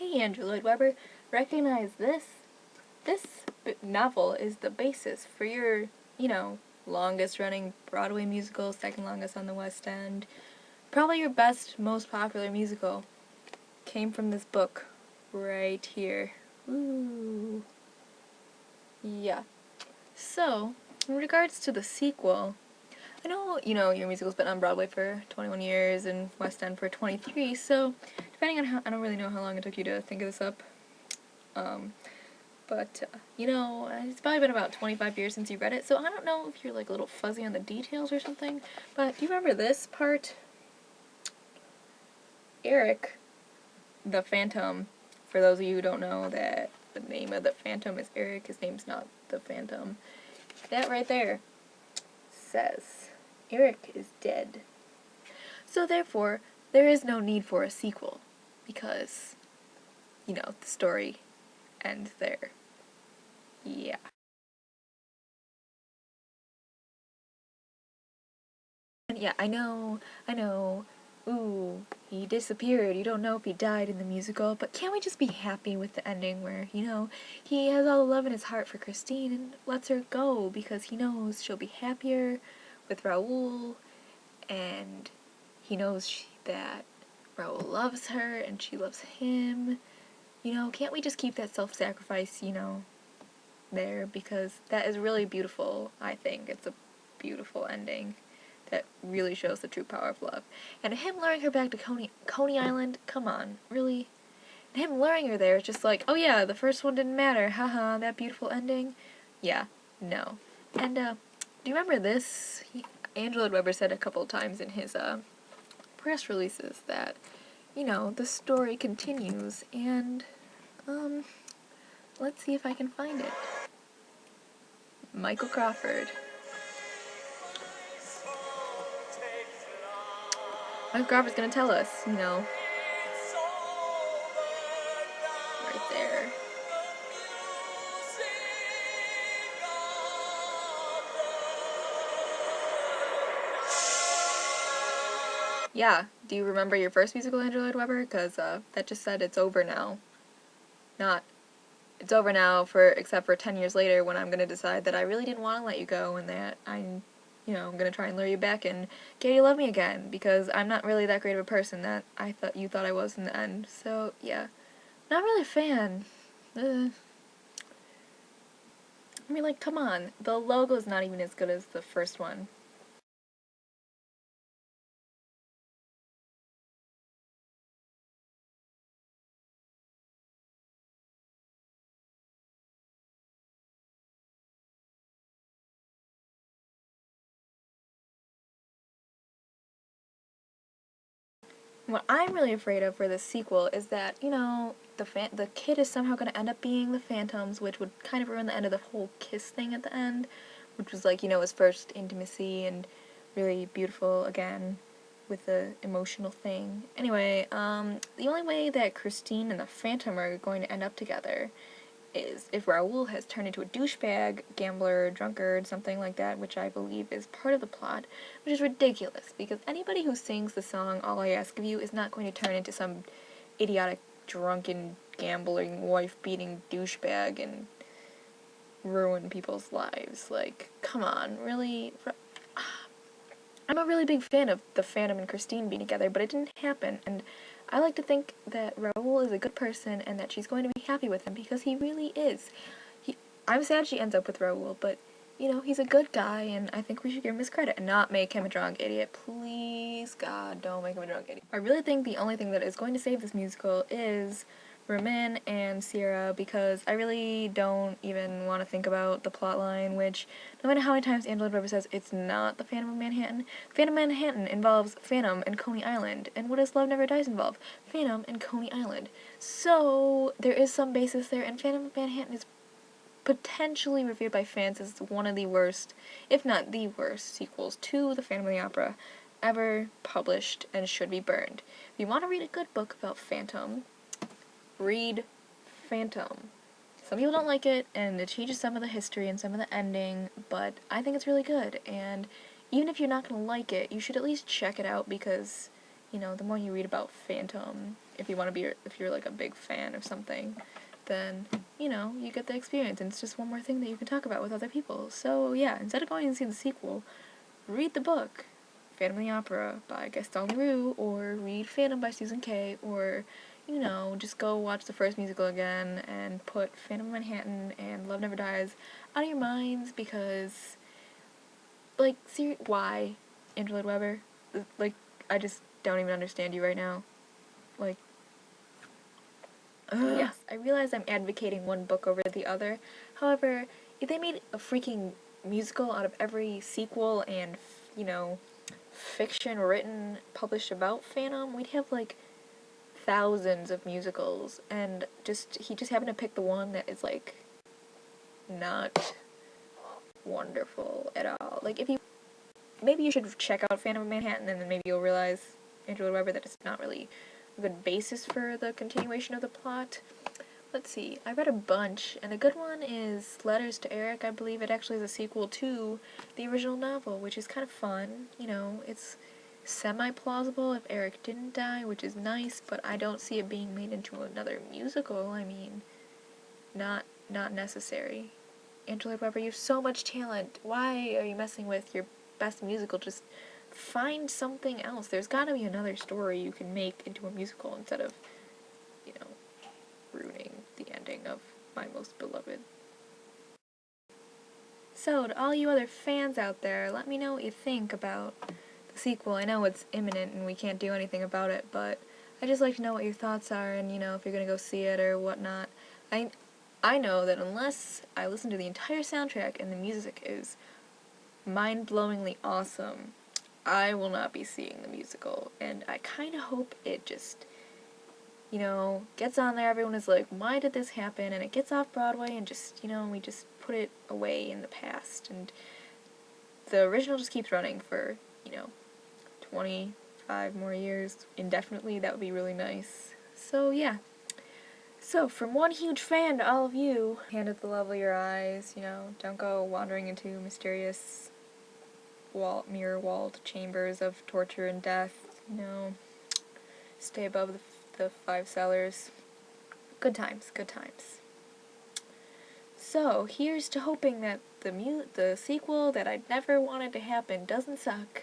Hey Andrew Lloyd Webber, recognize this? This novel is the basis for your, longest running Broadway musical, second longest on the West End. Probably your best, most popular musical. Came from this book right here. Ooh. Yeah. So, in regards to the sequel, I know, your musical's been on Broadway for 21 years and West End for 23, so depending on how, I don't really know how long it took you to think of this up. But it's probably been about 25 years since you read it, so I don't know if you're like a little fuzzy on the details or something, but do you remember this part? Eric, the Phantom, for those of you who don't know that the name of the Phantom is Eric, his name's not the Phantom. That right there says Eric is dead. So therefore, there is no need for a sequel, because, the story ends there. Yeah. Yeah, I know, ooh, he disappeared, you don't know if he died in the musical, but can't we just be happy with the ending where, he has all the love in his heart for Christine and lets her go because he knows she'll be happier with Raoul, and he knows that Raoul loves her and she loves him. Can't we just keep that self-sacrifice, there, because that is really beautiful, I think. It's a beautiful ending that really shows the true power of love. And him luring her back to Coney Island, come on, really? And him luring her there is just like, oh yeah, the first one didn't matter, haha, that beautiful ending? Yeah, no. And, do you remember this? Andrew Lloyd Webber said a couple of times in his, press releases that, the story continues, and, let's see if I can find it. Michael Crawford. Michael Crawford's gonna tell us, right there. Yeah, do you remember your first musical, Andrew Lloyd Webber? Because that just said it's over now. Not, it's over now except for 10 years later when I'm gonna decide that I really didn't want to let you go and that I'm gonna try and lure you back and get you to love me again, because I'm not really that great of a person that you thought I was in the end. So, yeah. Not really a fan. I mean, like, come on. The logo's not even as good as the first one. What I'm really afraid of for this sequel is that, the kid is somehow going to end up being the Phantoms, which would kind of ruin the end of the whole kiss thing at the end, which was like, his first intimacy and really beautiful again with the emotional thing. Anyway, the only way that Christine and the Phantom are going to end up together is if Raoul has turned into a douchebag, gambler, drunkard, something like that, which I believe is part of the plot, which is ridiculous, because anybody who sings the song All I Ask of You is not going to turn into some idiotic, drunken, gambling, wife-beating douchebag and ruin people's lives. Like, come on, really? I'm a really big fan of the Phantom and Christine being together, but it didn't happen, and I like to think that Raoul is a good person and that she's going to be happy with him, because he really is. I'm sad she ends up with Raoul, but, he's a good guy, and I think we should give him his credit and not make him a drunk idiot. Please, God, don't make him a drunk idiot. I really think the only thing that is going to save this musical is Ramin and Sierra, because I really don't even want to think about the plotline, which, no matter how many times Angela Weber says it's not the Phantom of Manhattan, Phantom of Manhattan involves Phantom and Coney Island, and what does Love Never Dies involve? Phantom and Coney Island. So, there is some basis there, and Phantom of Manhattan is potentially revered by fans as one of the worst, if not the worst, sequels to the Phantom of the Opera ever published and should be burned. If you want to read a good book about Phantom, read Phantom. Some people don't like it, and it changes some of the history and some of the ending, but I think it's really good, and even if you're not going to like it, you should at least check it out, because, the more you read about fandom, if you're like a big fan of something, then, you get the experience, and it's just one more thing that you can talk about with other people. So, yeah, instead of going and seeing the sequel, read the book, Phantom of the Opera by Gaston Leroux, or read Phantom by Susan Kay, or, just go watch the first musical again and put Phantom of Manhattan and Love Never Dies out of your minds, because, like, why, Andrew Lloyd Webber? Like, I just don't even understand you right now. Like, yes, I realize I'm advocating one book over the other. However, if they made a freaking musical out of every sequel and, fiction written, published about Phantom, we'd have, like, thousands of musicals, and he just happened to pick the one that is, like, not wonderful at all. Like, maybe you should check out Phantom of Manhattan, and then maybe you'll realize, Andrew Lloyd Webber, that it's not really a good basis for the continuation of the plot. Let's see, I read a bunch, and a good one is Letters to Eric. I believe it actually is a sequel to the original novel, which is kind of fun. It's semi-plausible if Eric didn't die, which is nice, but I don't see it being made into another musical. I mean, not necessary. Andrew Lloyd Webber, you have so much talent. Why are you messing with your best musical? Just find something else. There's gotta be another story you can make into a musical instead of, ruining the ending of My Most Beloved. So, to all you other fans out there, let me know what you think about the sequel. I know it's imminent and we can't do anything about it, but I'd just like to know what your thoughts are, and, if you're gonna go see it or whatnot. I know that unless I listen to the entire soundtrack and the music is mind-blowingly awesome, I will not be seeing the musical, and I kind of hope it just, gets on there, everyone is like, why did this happen, and it gets off Broadway, and just, we just put it away in the past, and the original just keeps running for, 25 more years indefinitely. That would be really nice. So, yeah. So, from one huge fan to all of you, hand at the level of your eyes, don't go wandering into mysterious mirror-walled chambers of torture and death, stay above the 5 cellars. Good times, good times. So, here's to hoping that the sequel that I never wanted to happen doesn't suck,